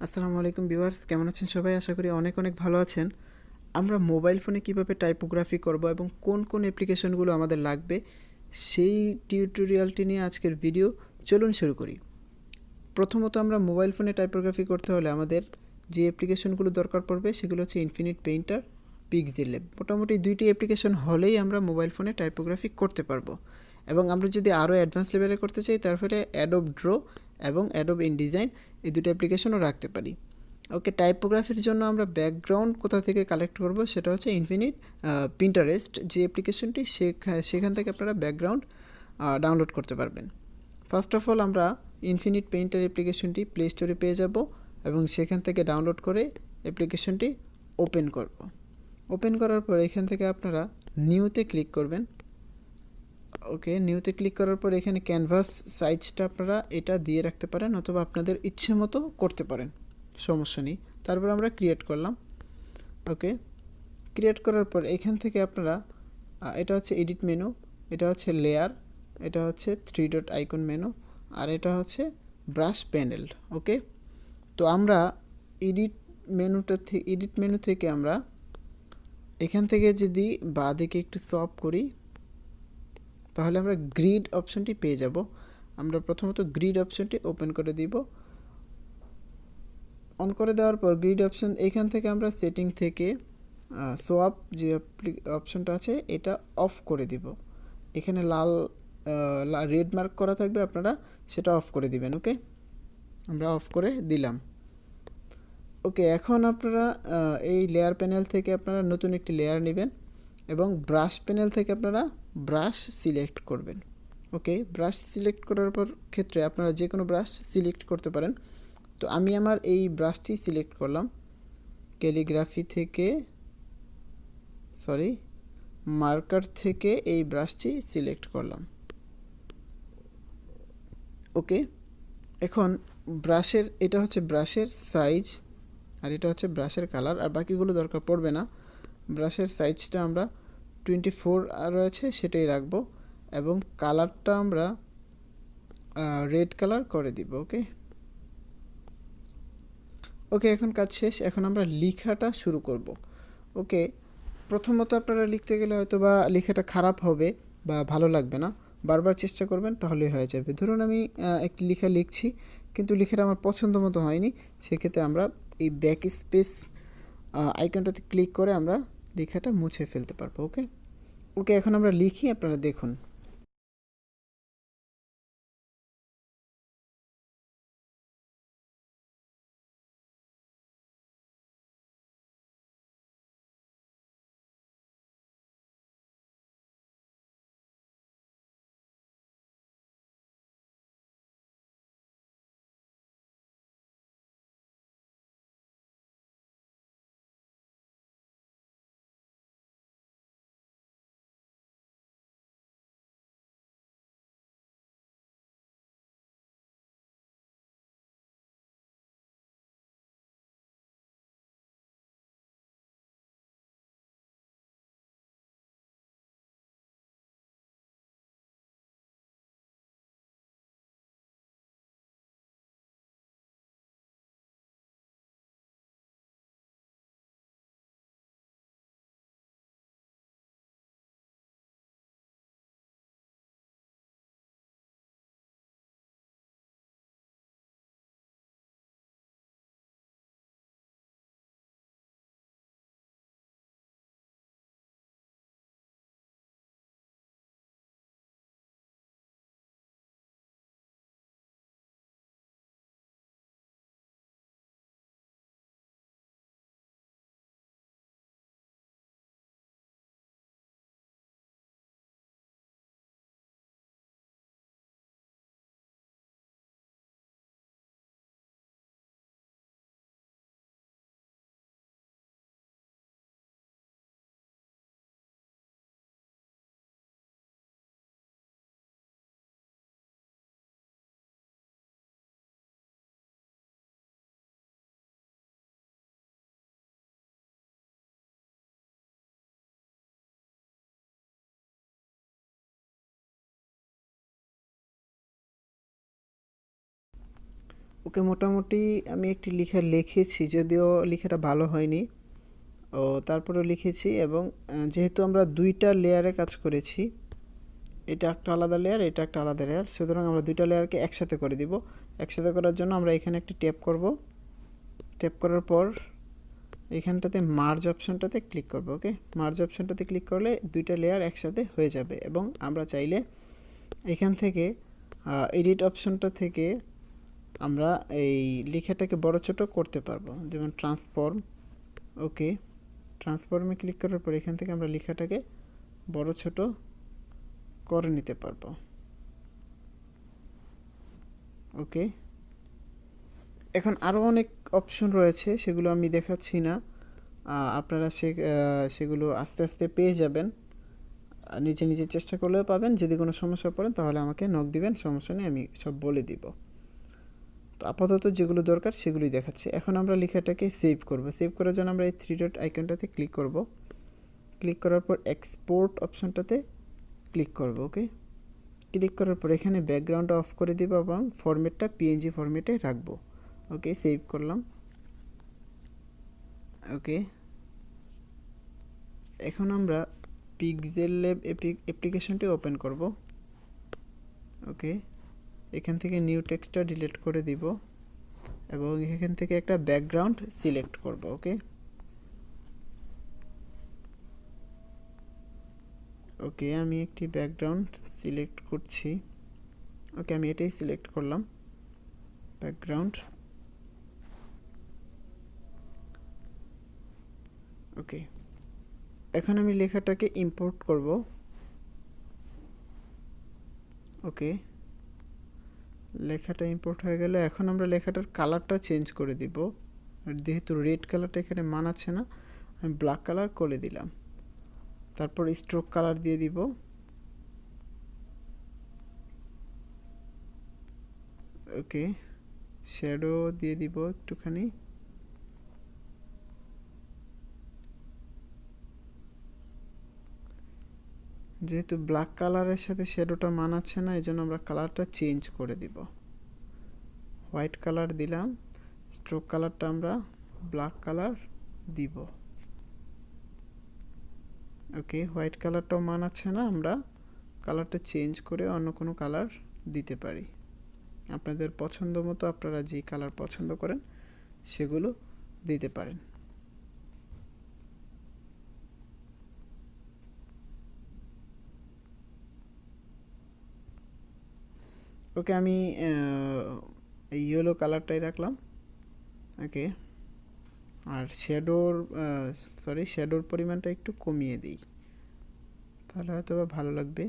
আসসালামু আলাইকুম ভিউয়ার্স, কেমন আছেন সবাই? আশা করি অনেক অনেক ভালো আছেন। আমরা মোবাইল ফোনে কিভাবে টাইপোগ্রাফি করব এবং কোন কোন অ্যাপ্লিকেশনগুলো আমাদের লাগবে সেই টিউটোরিয়ালটি নিয়ে আজকের ভিডিও। চলুন শুরু করি। প্রথমত আমরা মোবাইল ফোনে টাইপোগ্রাফি করতে হলে আমাদের যে অ্যাপ্লিকেশনগুলো দরকার পড়বে সেগুলো হচ্ছে ইনফিনিট পেইন্টার, পিক্সেল ল্যাব। মোটামুটি দুইটি অ্যাপ্লিকেশন হলেই আমরা মোবাইল ফোনে টাইপোগ্রাফি করতে পারবো। এবং আমরা যদি আরও অ্যাডভান্স লেভেলে করতে চাই তারপরে অ্যাডোব ড্র এবং অ্যাডোব ইনডিজাইন এই দুটো অ্যাপ্লিকেশনও রাখতে পারি। ওকে, টাইপোগ্রাফির জন্য আমরা ব্যাকগ্রাউন্ড কোথা থেকে কালেক্ট করব সেটা হচ্ছে ইনফিনিট পিন্টারেস্ট যে অ্যাপ্লিকেশনটি, সেখান থেকে আপনারা ব্যাকগ্রাউন্ড ডাউনলোড করতে পারবেন। ফার্স্ট অফ অল আমরা ইনফিনিট পেইন্টার অ্যাপ্লিকেশনটি প্লে স্টোরে পেয়ে যাব এবং সেখান থেকে ডাউনলোড করে অ্যাপ্লিকেশনটি ওপেন করব। ওপেন করার পর এখান থেকে আপনারা নিউতে ক্লিক করবেন। ওকে, নিউতে ক্লিক করার পর এখানে ক্যানভাস সাইজটা আপনারা এটা দিয়ে রাখতে পারেন অথবা আপনাদের ইচ্ছে মতো করতে পারেন, সমস্যা নেই। তারপর আমরা ক্রিয়েট করলাম। ওকে, ক্রিয়েট করার পর এখান থেকে আপনারা এটা হচ্ছে এডিট মেনু, এটা হচ্ছে লেয়ার, এটা হচ্ছে 3 ডট আইকন মেনু, আর এটা হচ্ছে ব্রাশ প্যানেল। ওকে, তো আমরা এডিট মেনু থেকে আমরা এখান থেকে যদি বাঁদিকে একটু সফট করি তাহলে আমরা গ্রিড অপশনটি পেয়ে যাব। আমরা প্রথমত গ্রিড অপশনটি ওপেন করে দিব। অন করে দেওয়ার পর গ্রিড অপশন এখান থেকে আমরা সেটিং থেকে সোয়াপ যে অপশনটা আছে এটা অফ করে দিব। এখানে লাল রেড মার্ক করা থাকবে, আপনারা সেটা অফ করে দিবেন। ওকে, আমরা অফ করে দিলাম। ওকে, এখন আপনারা এই লেয়ার প্যানেল থেকে আপনারা নতুন একটি লেয়ার নেবেন এবং ব্রাশ প্যানেল থেকে আপনারা ব্রাশ সিলেক্ট করবেন। ওকে, ব্রাশ সিলেক্ট করার পর ক্ষেত্রে আপনারা যে কোনো ব্রাশ সিলেক্ট করতে পারেন। তো আমি আমার এই ব্রাশটি সিলেক্ট করলাম, ক্যালিগ্রাফি থেকে মার্কার থেকে এই ব্রাশটি সিলেক্ট করলাম। ওকে, এখন এটা হচ্ছে ব্রাশের সাইজ আর এটা হচ্ছে ব্রাশের কালার, আর বাকিগুলো দরকার পড়বে না। ব্রাশের সাইজটা আমরা 24 রয়েছে সেটাই রাখবো এবং কালারটা আমরা রেড কালার করে দিব। ওকে ওকে, এখন কাজ শেষ। এখন আমরা লেখাটা শুরু করব। ওকে, প্রথমত আপনারা লিখতে গেলে হয়তো বা লেখাটা খারাপ হবে বা ভালো লাগবে না, বারবার চেষ্টা করবেন তাহলেই হয়ে যাবে। ধরুন আমি একটি লেখা লিখছি কিন্তু লেখাটা আমার পছন্দ মতো হয়নি, সেক্ষেত্রে আমরা এই ব্যাক স্পেস আইকনটাতে ক্লিক করে আমরা লেখাটা মুছে ফেলতে পারবো। ওকে ওকে, এখন আমরা লিখি, আপনারা দেখুন। ওকে, মোটামুটি আমি একটি লেখা লিখেছি, যদিও লেখাটা ভালো হয়নি। তারপরেও লিখেছি, এবং যেহেতু আমরা দুইটা লেয়ারে কাজ করেছি, এটা একটা আলাদা লেয়ার, এটা একটা আলাদা লেয়ার, সুতরাং আমরা দুইটা লেয়ারকে একসাথে করে দিব। একসাথে করার জন্য আমরা এখানে একটি ট্যাপ করব। ট্যাপ করার পর এখানটাতে মার্জ অপশনটাতে ক্লিক করব। ওকে, মার্জ অপশনটাতে ক্লিক করলে দুইটা লেয়ার একসাথে হয়ে যাবে, এবং আমরা চাইলে এখান থেকে এডিট অপশনটা থেকে আমরা এই লেখাটাকে বড় ছোট করতে পারবো, যেমন ট্রান্সফর্ম। ওকে, ট্রান্সফর্মে ক্লিক করার পর এখান থেকে আমরা লেখাটাকে বড় ছোট করে নিতে পারবো। ওকে, এখন আরও অনেক অপশন রয়েছে, সেগুলো আমি দেখাচ্ছি না। আপনারা সেগুলো আস্তে আস্তে পেয়ে যাবেন, নিজে নিজে চেষ্টা করলেও পাবেন। যদি কোনো সমস্যা পড়েন তাহলে আমাকে নক দিবেন, সমস্যা নেই, আমি সব বলে দিব। তো আপাতত যেগুলো দরকার সেগুলোই দেখাচ্ছি। এখন আমরা লেখাটাকে সেভ করব। সেভ করার জন্য আমরা এই 3 ডট আইকনটাতে ক্লিক করব। ক্লিক করার পর এক্সপোর্ট অপশনটাতে ক্লিক করব। ওকে, ক্লিক করার পর এখানে ব্যাকগ্রাউন্ডটা অফ করে দিব এবং ফরম্যাটটা পিএনজি ফরম্যাটে রাখবো। ওকে, সেভ করলাম। ওকে, এখন আমরা পিক্সেল ল্যাব অ্যাপ্লিকেশনটি ওপেন করব। ওকে, এখান থেকে নিউ টেক্সটটা ডিলিট করে দিব এবং এখান থেকে একটা ব্যাকগ্রাউন্ড সিলেক্ট করব। ওকে, ওকে, আমি একটি ব্যাকগ্রাউন্ড সিলেক্ট করছি। ওকে, আমি এটাই সিলেক্ট করলাম, ব্যাকগ্রাউন্ড। ওকে, এখন আমি লেখাটাকে ইম্পোর্ট করব। ওকে, লেখাটা ইম্পোর্ট হয়ে গেলে এখন আমরা লেখাটার কালারটা চেঞ্জ করে দিব। যেহেতু রেড কালারটা এখানে মানাচ্ছে না, আমি ব্ল্যাক কালার করে দিলাম। তারপর স্ট্রোক কালার দিয়ে দিব। ওকে, শ্যাডো দিয়ে দিব একটুখানি। যেহেতু ব্ল্যাক কালারের সাথে শ্যাডোটা মানাচ্ছে না, এই জন্য আমরা কালারটা চেঞ্জ করে দিব। হোয়াইট কালার দিলাম, স্ট্রোক কালারটা আমরা ব্ল্যাক কালার দিব। ওকে, হোয়াইট কালারটাও মানাচ্ছে না, আমরা কালারটা চেঞ্জ করে অন্য কোনো কালার দিতে পারি। আপনাদের পছন্দ মতো আপনারা যে কালার পছন্দ করেন সেগুলো দিতে পারেন। ওকে, আমি এই ইয়েলো কালারটাই রাখলাম। ওকে, আর শ্যাডোর পরিমাণটা একটু কমিয়ে দিই, তাহলে হয়তো বা ভালো লাগবে।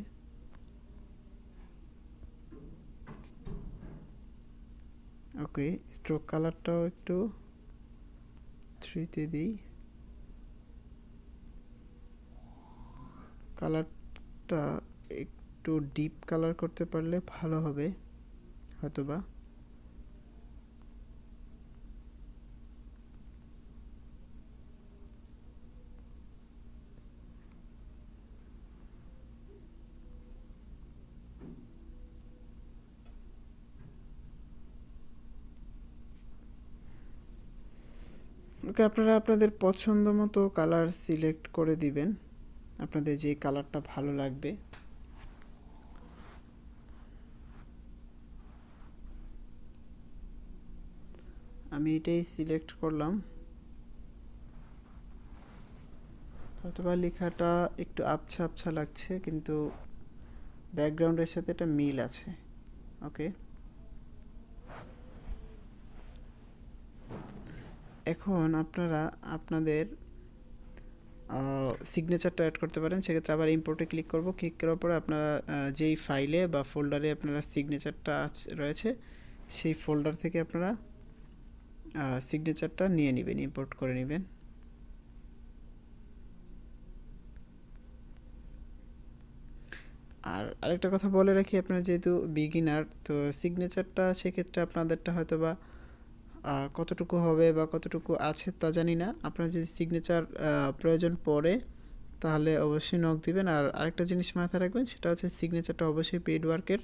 ওকে, স্ট্রোক কালারটাও একটু 3-তে দিই। কালারটা একটু ডিপ কালার করতে পারলে ভালো হবে হয়তোবা। ওকে, আপনারা আপনাদের পছন্দ মতো কালার সিলেক্ট করে দিবেন, আপনাদের যে কালারটা ভালো লাগবে। আমি এটাই সিলেক্ট করলাম। হয়তোবা লেখাটা একটু আবছা আবছা লাগছে, কিন্তু ব্যাকগ্রাউন্ডের সাথে এটা মিল আছে। ওকে, এখন আপনারা আপনাদের সিগনেচারটা অ্যাড করতে পারেন। সেক্ষেত্রে আবার ইম্পোর্টে ক্লিক করব। ক্লিক করার পরে আপনারা যেই ফাইলে বা ফোল্ডারে আপনারা সিগনেচারটা রয়েছে সেই ফোল্ডার থেকে আপনারা সিগনেচারটা নিয়ে নেবেন, ইম্পোর্ট করে নেবেন। আর আরেকটা কথা বলে রাখি, আপনারা যেহেতু বিগিনার, তো সিগনেচারটা সেক্ষেত্রে আপনাদেরটা হয়তো বা কতটুকু হবে বা কতটুকু আছে তা জানি না। আপনার যদি সিগনেচার প্রয়োজন পড়ে তাহলে অবশ্যই নক দিবেন। আর আরেকটা জিনিস মাথায় রাখবেন, সেটা হচ্ছে সিগনেচারটা অবশ্যই পেইড ওয়ার্কের।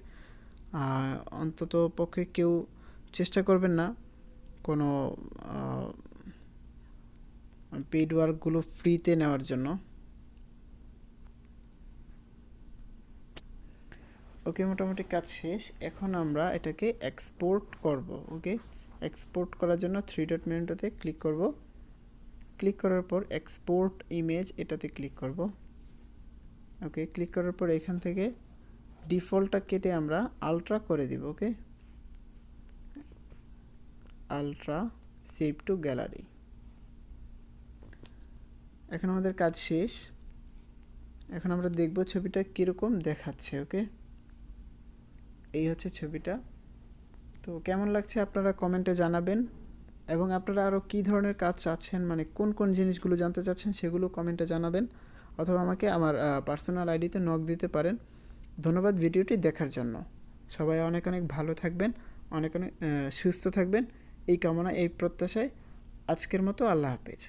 অন্তত পক্ষে কেউ চেষ্টা করবেন না কোনো পেইড ওয়ার্কগুলো ফ্রিতে নেওয়ার জন্য। ওকে, মোটামুটি কাজ শেষ। এখন আমরা এটাকে এক্সপোর্ট করব। ওকে, এক্সপোর্ট করার জন্য থ্রি ডট মেনুটাতে ক্লিক করব। ক্লিক করার পর এক্সপোর্ট ইমেজ এটাতে ক্লিক করব। ওকে, ক্লিক করার পর এখান থেকে ডিফল্টটা কেটে আমরা আলট্রা করে দিব। ওকে, আলট্রা সেভ টু গ্যালারি। এখন আমাদের কাজ শেষ। এখন আমরা দেখব ছবিটা কীরকম দেখাচ্ছে। ওকে, এই হচ্ছে ছবিটা। তো কেমন লাগছে আপনারা কমেন্টে জানাবেন, এবং আপনারা আরও কী ধরনের কাজ চাচ্ছেন, মানে কোন কোন জিনিসগুলো জানতে চাচ্ছেন সেগুলো কমেন্টে জানাবেন, অথবা আমাকে আমার পার্সোনাল আইডিতে নক দিতে পারেন। ধন্যবাদ ভিডিওটি দেখার জন্য। সবাই অনেক অনেক ভালো থাকবেন, অনেক অনেক সুস্থ থাকবেন, এই কামনা এই প্রত্যাশায় আজকের মতো আল্লাহ হাফেজ।